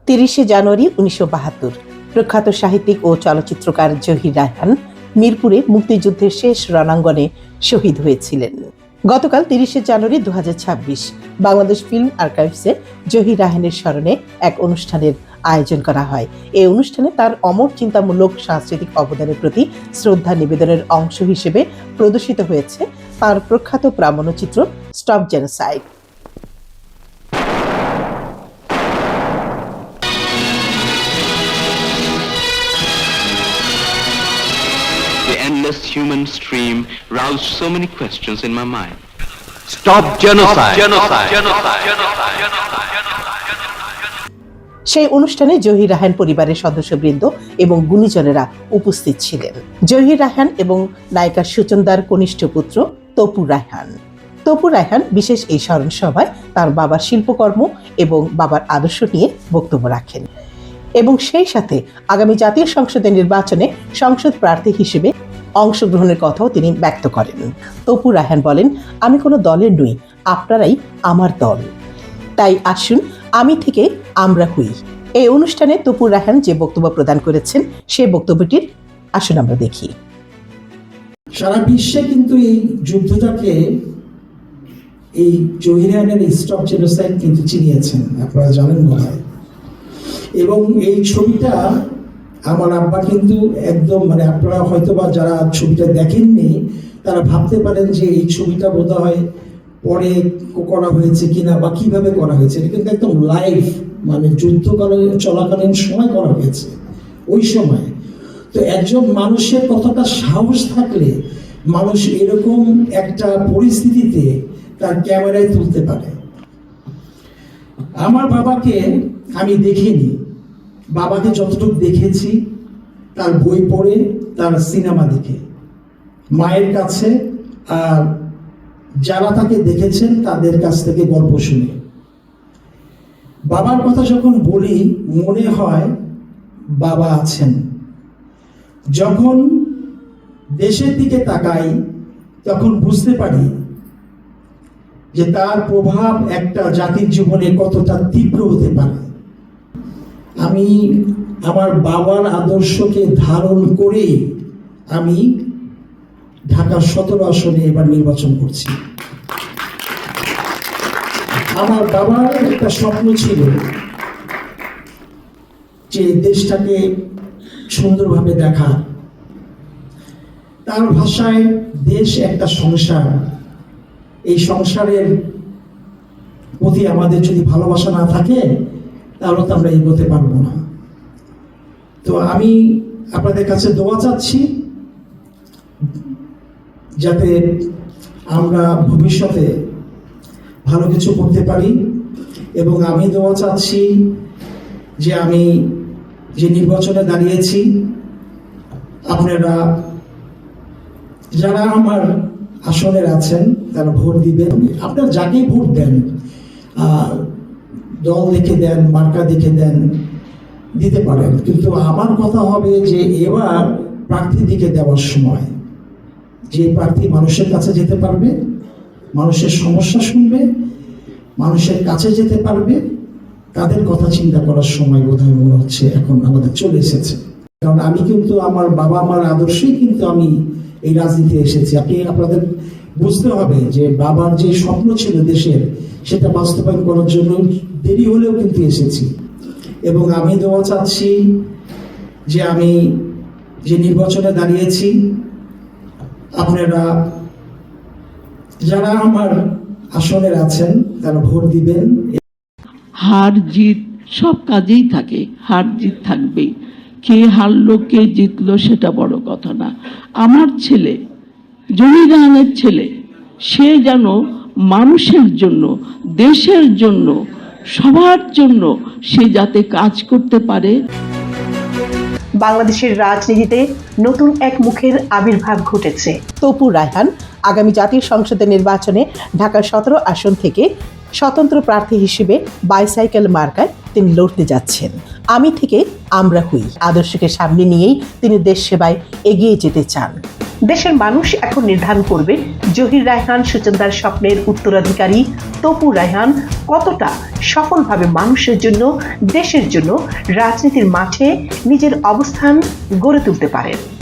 30শে জানুয়ারি 1972 প্রখ্যাত সাহিত্যিক ও চলচ্চিত্রকার জহির রায়হান মিরপুরে মুক্তিযুদ্ধের শেষ রণাঙ্গনে শহীদ হয়েছিলেন। গতকাল 30শে জানুয়ারি 2026 বাংলাদেশ ফিল্ম আর্কাইভসে জহির রায়হানের স্মরণে এক অনুষ্ঠানের আয়োজন করা হয়। এই অনুষ্ঠানে তার অমর চিন্তামূলক সাংস্কৃতিক অবদানের প্রতি শ্রদ্ধা নিবেদনের অংশ হিসেবে প্রদর্শিত হয়েছে তার প্রখ্যাত প্রামাণ্যচিত্র stop genocide. The endless human stream roused so many questions in my mind. Stop genocide! সেই অনুষ্ঠানে জহির রায়হান পরিবারের সদস্যবৃন্দ এবং গুণীজনেরা উপস্থিত ছিলেন। জহির রায়হান এবং নায়িকা সুচন্দার কনিষ্ঠ পুত্র তপু রায়হান। তপু রায়হান বিশেষ এই স্মরণ সভায় তার বাবার শিল্পকর্ম এবং বাবার আদর্শ নিয়ে বক্তব্য রাখেন এবং সেই সাথে আগামী জাতীয় সংসদের নির্বাচনে সংসদ প্রার্থী হিসেবে অংশগ্রহণের কথাও তিনি ব্যক্ত করেন। তপু রায়হান বলেন, আমি কোনো দলের নই, আপনারাই আমার দল, তাই আসুন আমি থেকে আমরা হই। এই অনুষ্ঠানে তপু রায়হান যে বক্তব্য প্রদান করেছেন সেই বক্তব্যটির আসুন আমরা দেখি। সারা বিশ্বে কিন্তু এই যুদ্ধটাকে এই জহির রায়হানের স্টপ জেনোসাইড কিন্তু চিনিয়েছেন, আপনারা জানেন মনে হয়। এবং এই ছবিটা আমার আব্বা কিন্তু একদম আপনারা হয়তো বা যারা ছবিটা দেখেননি তারা ভাবতে পারেন যে এই ছবিটা বোধহয় পরে করা হয়েছে কিনা বা কিভাবে করা হয়েছে। এটা কিন্তু একদম লাইভ, যুদ্ধ চলাকালীন সময় করা হয়েছে ওই সময়। তো একজন মানুষের কতটা সাহস থাকলে মানুষ এরকম একটা পরিস্থিতিতে তার ক্যামেরায় তুলতে পারে। আমার বাবাকে আমি দেখিনি, বাবাকে যতটুকু দেখেছি তার বই পড়ে, তার সিনেমা দেখে, মায়ের কাছে, আর যারা তাকে দেখেছেন তাদের কাছ থেকে গল্প শুনে। বাবার কথা যখন বলি মনে হয় বাবা আছেন। যখন দেশের দিকে তাকাই তখন বুঝতে পারি যে তার প্রভাব একটা জাতির জীবনে কতটা তীব্র হতে পারে। আমি আমার বাবার আদর্শকে ধারণ করেই আমি ঢাকা 17 আসনে এবার নির্বাচন করছি। আমার বাবার একটা স্বপ্ন ছিল যে দেশটাকে সুন্দরভাবে দেখা। তার ভাষায় দেশ একটা সংসার, এই সংসারের প্রতি আমাদের যদি ভালোবাসা না থাকে তাহলে তো আমরা এগোতে পারবো না। তো আমি আপনাদের কাছে দোয়া চাচ্ছি যাতে আমরা ভবিষ্যতে ভালো কিছু করতে পারি, এবং আমি দোয়া চাচ্ছি যে আমি যে নির্বাচনে দাঁড়িয়েছি আপনারা যারা আমার আসনের আছেন তারা ভোট দিবেন। আপনারা যাকেই ভোট দেন, দল দেখে দেন, মার্কা দেখে দেন, দিতে পারেন, কিন্তু আমার কথা হবে যে এবার প্রার্থী দিকে দেওয়ার সময় যে প্রার্থী মানুষের কাছে যেতে পারবে, মানুষের সমস্যা শুনবে, মানুষের কাছে যেতে পারবে, তাদের কথা চিন্তা করার সময় বোধহয় মনে হচ্ছে এখন আমাদের চলে এসেছে। কারণ আমি কিন্তু আমার বাবা মার আদর্শেই কিন্তু আমি এই রাজনীতি এসেছি। আপনাদের বুঝতে হবে যে বাবার যে স্বপ্ন ছিল দেশের, সেটা বাস্তবায়ন করার জন্য দেরি হলেও কিন্তু এসেছি। এবং আমি দোয়া চাচ্ছি যে আমি যে নির্বাচনে দাঁড়িয়েছি আপনারা যারা আমার আসনের আছেন তারা ভোট দিবেন। হার জিত সব কাজেই থাকে, হার জিত থাকবেই। কে হারলো কে জিতলো সেটা বড় কথা না। আমার ছেলে জহির রায়হানের ছেলে, সে যেন মানুষের জন্য, দেশের জন্য, সবার জন্য সে যাতে কাজ করতে পারে। বাংলাদেশের রাজনীতিতে নতুন এক মুখের আবির্ভাব ঘটেছে। তপু রায়হান আগামী জাতীয় সংসদের নির্বাচনে ঢাকা 17 আসন থেকে স্বতন্ত্র প্রার্থী হিসেবে বাইসাইকেল মার্কায় তিনি লড়তে যাচ্ছেন। আমি থেকে আমরা হই আদর্শকে সামনে নিয়েই তিনি দেশ সেবায় এগিয়ে যেতে চান। দেশের মানুষ এখন নির্ধারণ করবে জহির রায়হান সুচন্দার স্বপ্নের উত্তরাধিকারী তপু রায়হান কতটা সফলভাবে মানুষের জন্য, দেশের জন্য রাজনীতির মাঠে নিজের অবস্থান গড়ে তুলতে পারেন।